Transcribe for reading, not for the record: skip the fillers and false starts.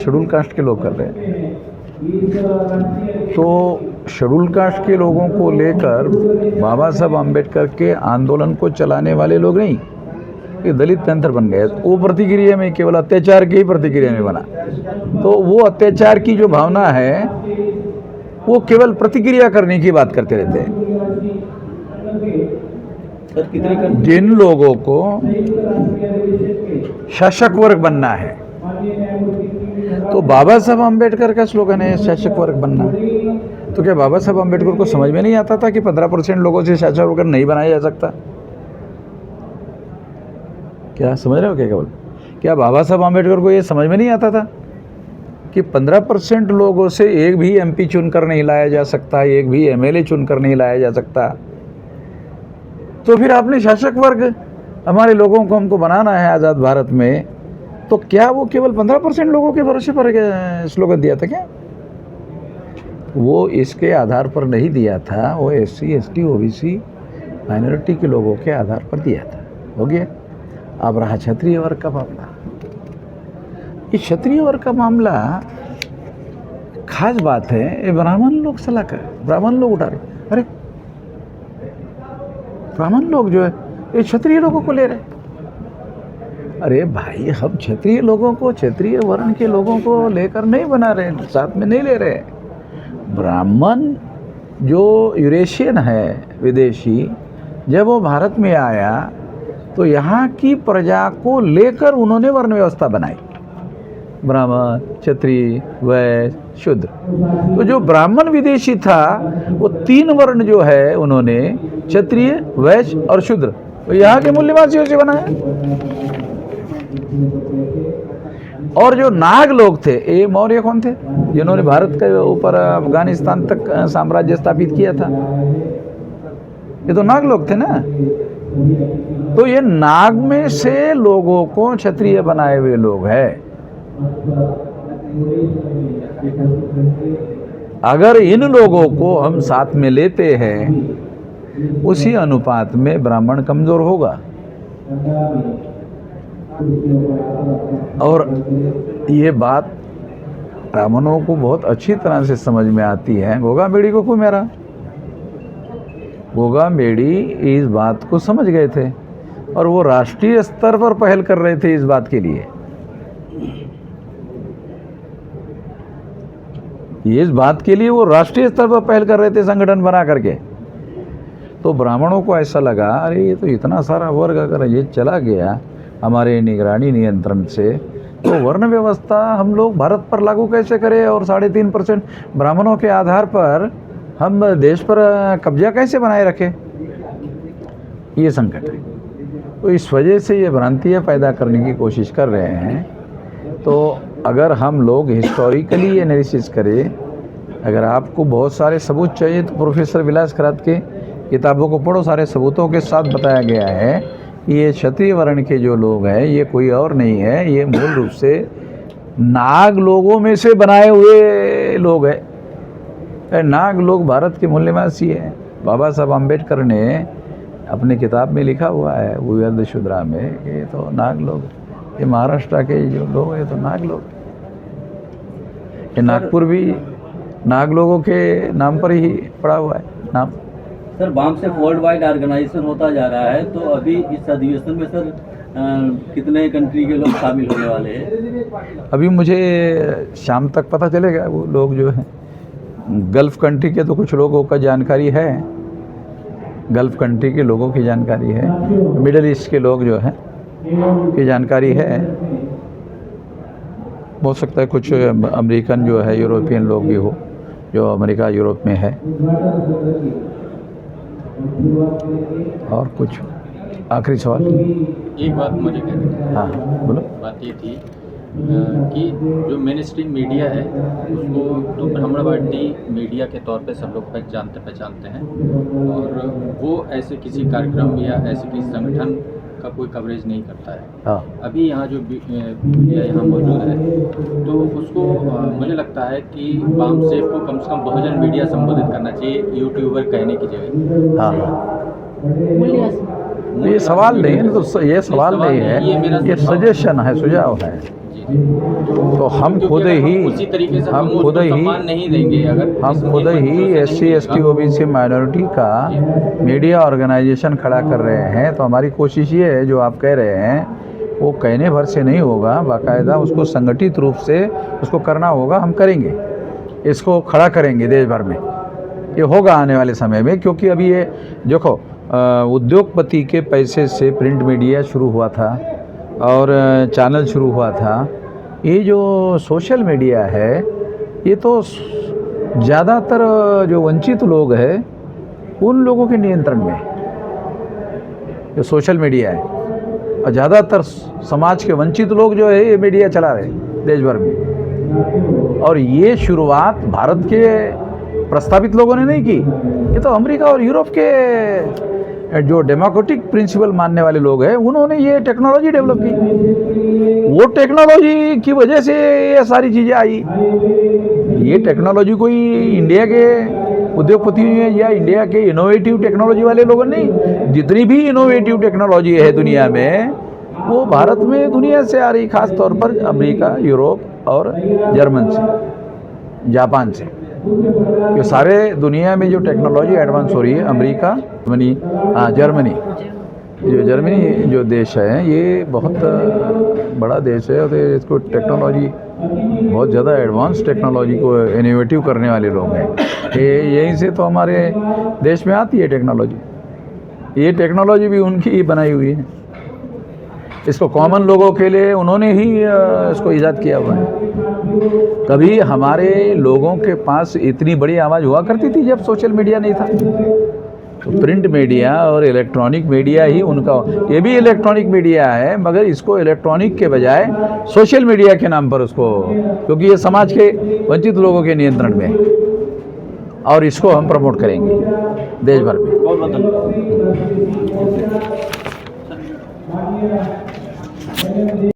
Schedule caste के लोग कर रहे हैं। तो शेड्यूल कास्ट के लोगों को लेकर बाबा साहब आम्बेडकर के आंदोलन को चलाने वाले लोग नहीं, ये दलित पैंथर बन गए। वो प्रतिक्रिया में केवल अत्याचार की ही प्रतिक्रिया में बना। तो वो अत्याचार की जो भावना है वो केवल प्रतिक्रिया करने की बात करते रहते हैं। जिन लोगों को शासक वर्ग बनना है, तो बाबा साहब आम्बेडकर का स्लोगन है शासक वर्ग बनना। तो क्या बाबा साहब आम्बेडकर को समझ में नहीं आता था कि 15% लोगों से शासक वर्ग नहीं बनाया जा सकता? क्या समझ रहे हो क्या? केवल क्या बाबा साहब आम्बेडकर को ये समझ में नहीं आता था कि 15% लोगों से एक भी एमपी चुनकर नहीं लाया जा सकता, एक भी एमएलए चुनकर नहीं लाया जा सकता? तो फिर आपने शासक वर्ग हमारे लोगों को हमको बनाना है आज़ाद भारत में, तो क्या वो केवल 15% लोगों के भरोसे पर स्लोगन दिया था क्या? वो इसके आधार पर नहीं दिया था, वो SC ST OBC माइनॉरिटी के लोगों के आधार पर दिया था। हो गया। अब रहा क्षत्रिय वर्ग का मामला। इस क्षत्रिय वर्ग का मामला खास बात है, ये ब्राह्मण लोग सलाह कर, ब्राह्मण लोग उठा रहे। अरे ब्राह्मण लोग जो है ये क्षत्रिय लोगों को ले रहे। अरे भाई, हम क्षत्रिय लोगों को, क्षत्रिय वर्ण के लोगों को लेकर नहीं बना रहे, साथ में नहीं ले रहे। ब्राह्मण जो यूरेशियन है, विदेशी, जब वो भारत में आया तो यहाँ की प्रजा को लेकर उन्होंने वर्ण व्यवस्था बनाई, ब्राह्मण, क्षत्रिय, वैश्य, शूद्र। तो जो ब्राह्मण विदेशी था वो 3 वर्ण जो है उन्होंने क्षत्रिय, वैश्य और शूद्र, तो यहाँ के मूल्यवासियों से बनाया। और जो नाग लोग थे, ये मौर्य कौन थे जिन्होंने भारत के ऊपर अफगानिस्तान तक साम्राज्य स्थापित किया था? ये तो नाग लोग थे ना। तो ये नाग में से लोगों को क्षत्रिय बनाए हुए लोग हैं। अगर इन लोगों को हम साथ में लेते हैं, उसी अनुपात में ब्राह्मण कमजोर होगा। और ये बात ब्राह्मणों को बहुत अच्छी तरह से समझ में आती है। गोगा मेड़ी को क्यों मेरा? गोगा मेड़ी इस बात को समझ गए थे और वो राष्ट्रीय स्तर पर पहल कर रहे थे इस बात के लिए। इस बात के लिए वो राष्ट्रीय स्तर पर पहल कर रहे थे, संगठन बना करके। तो ब्राह्मणों को ऐसा लगा, अरे ये तो इतना सारा वर्ग अगर ये चला गया हमारे निगरानी नियंत्रण से, तो वर्ण व्यवस्था हम लोग भारत पर लागू कैसे करें और 3.5% ब्राह्मणों के आधार पर हम देश पर कब्जा कैसे बनाए रखें? ये संकट है। तो इस वजह से ये भ्रांतियाँ पैदा करने की कोशिश कर रहे हैं। तो अगर हम लोग हिस्टोरिकली एनालिसिस करें, अगर आपको बहुत सारे सबूत चाहिए तो प्रोफेसर विलास खरात के किताबों को पढ़ो। सारे सबूतों के साथ बताया गया है कि ये क्षत्रिय वर्ण के जो लोग हैं ये कोई और नहीं है, ये मूल रूप से नाग लोगों में से बनाए हुए लोग हैं। नाग लोग भारत के मूल्यवासी हैं। बाबा साहब आम्बेडकर ने अपनी किताब में लिखा हुआ है वी शूद्रा में, ये तो नाग लोग, ये महाराष्ट्र के जो लोग हैं तो नाग लोग। ये नागपुर भी नाग लोगों के नाम पर ही पड़ा हुआ है नाम। Sir, BAMCEF world wide organisation होता जा रहा है, तो अभी इस अधिवेशन में सर कितने कंट्री के लोग शामिल होने वाले हैं? अभी मुझे शाम तक पता चलेगा। वो लोग जो हैं गल्फ़ कंट्री के तो कुछ लोगों का जानकारी है, गल्फ़ कंट्री के लोगों की जानकारी है, मिडल ईस्ट के लोग जो हैं की जानकारी है। हो सकता है कुछ अमेरिकन जो है, यूरोपियन लोग भी हो, जो अमेरिका यूरोप में है। और कुछ आखिरी सवाल? एक बात मुझे कहनी थी। हाँ बोलो। बात ये थी कि जो मेन स्ट्रीम मीडिया है उसको तो ब्राह्मणवादी मीडिया के तौर पे सब लोग जानते पहचानते हैं, और वो ऐसे किसी कार्यक्रम या ऐसे किसी संगठन का कोई कवरेज नहीं करता है। हाँ। अभी यहाँ जो मीडिया यहाँ मौजूद है, तो उसको मुझे लगता है कि बामसेफ को कम से कम बहुजन मीडिया संबोधित करना चाहिए, यूट्यूबर कहने की जगह। हाँ ये सवाल नहीं है, तो ये सवाल नहीं है, ये सजेशन है, सुझाव है। तो हम क्योंकि खुद अगर ही उसी तरीके से हम उसको खुद ही सम्मान नहीं देंगे, अगर हम इस खुद इन ही वजहों से SC नहीं ST देगा, OBC माइनॉरिटी का मीडिया ऑर्गेनाइजेशन खड़ा कर रहे हैं। तो हमारी कोशिश ये है, जो आप कह रहे हैं वो कहने भर से नहीं होगा, बाकायदा उसको संगठित रूप से उसको करना होगा। हम करेंगे, इसको खड़ा करेंगे देश भर में। ये होगा आने वाले समय में, क्योंकि अभी ये देखो उद्योगपति के पैसे से प्रिंट मीडिया शुरू हुआ था और चैनल शुरू हुआ था। ये जो सोशल मीडिया है, ये तो ज़्यादातर जो वंचित लोग हैं उन लोगों के नियंत्रण में जो सोशल मीडिया है, और ज़्यादातर समाज के वंचित लोग जो है ये मीडिया चला रहे हैं देश भर में। और ये शुरुआत भारत के प्रस्तावित लोगों ने नहीं की, ये तो अमेरिका और यूरोप के जो डेमोक्रेटिक प्रिंसिपल मानने वाले लोग हैं उन्होंने ये टेक्नोलॉजी डेवलप की। वो टेक्नोलॉजी की वजह से ये सारी चीज़ें आई। ये टेक्नोलॉजी कोई इंडिया के उद्योगपति या इंडिया के इनोवेटिव टेक्नोलॉजी वाले लोगों ने नहीं, जितनी भी इनोवेटिव टेक्नोलॉजी है दुनिया में वो भारत में दुनिया से आ रही, खास तौर पर अमेरिका, यूरोप और जर्मन से, जापान से। ये सारे दुनिया में जो टेक्नोलॉजी एडवांस हो रही है, अमेरिका, जर्मनी जो देश है ये बहुत बड़ा देश है और इसको टेक्नोलॉजी बहुत ज़्यादा एडवांस टेक्नोलॉजी को इनोवेटिव करने वाले लोग हैं। यहीं से तो हमारे देश में आती है टेक्नोलॉजी। ये टेक्नोलॉजी भी उनकी ही बनाई हुई है। इसको कॉमन लोगों के लिए उन्होंने ही इसको ईजाद किया हुआ है। कभी हमारे लोगों के पास इतनी बड़ी आवाज़ हुआ करती थी जब सोशल मीडिया नहीं था। तो प्रिंट मीडिया और इलेक्ट्रॉनिक मीडिया ही उनका, ये भी इलेक्ट्रॉनिक मीडिया है मगर इसको इलेक्ट्रॉनिक के बजाय सोशल मीडिया के नाम पर उसको, क्योंकि ये समाज के वंचित लोगों के नियंत्रण में है और इसको हम प्रमोट करेंगे देश भर में। बहुत बहुत धन्यवाद।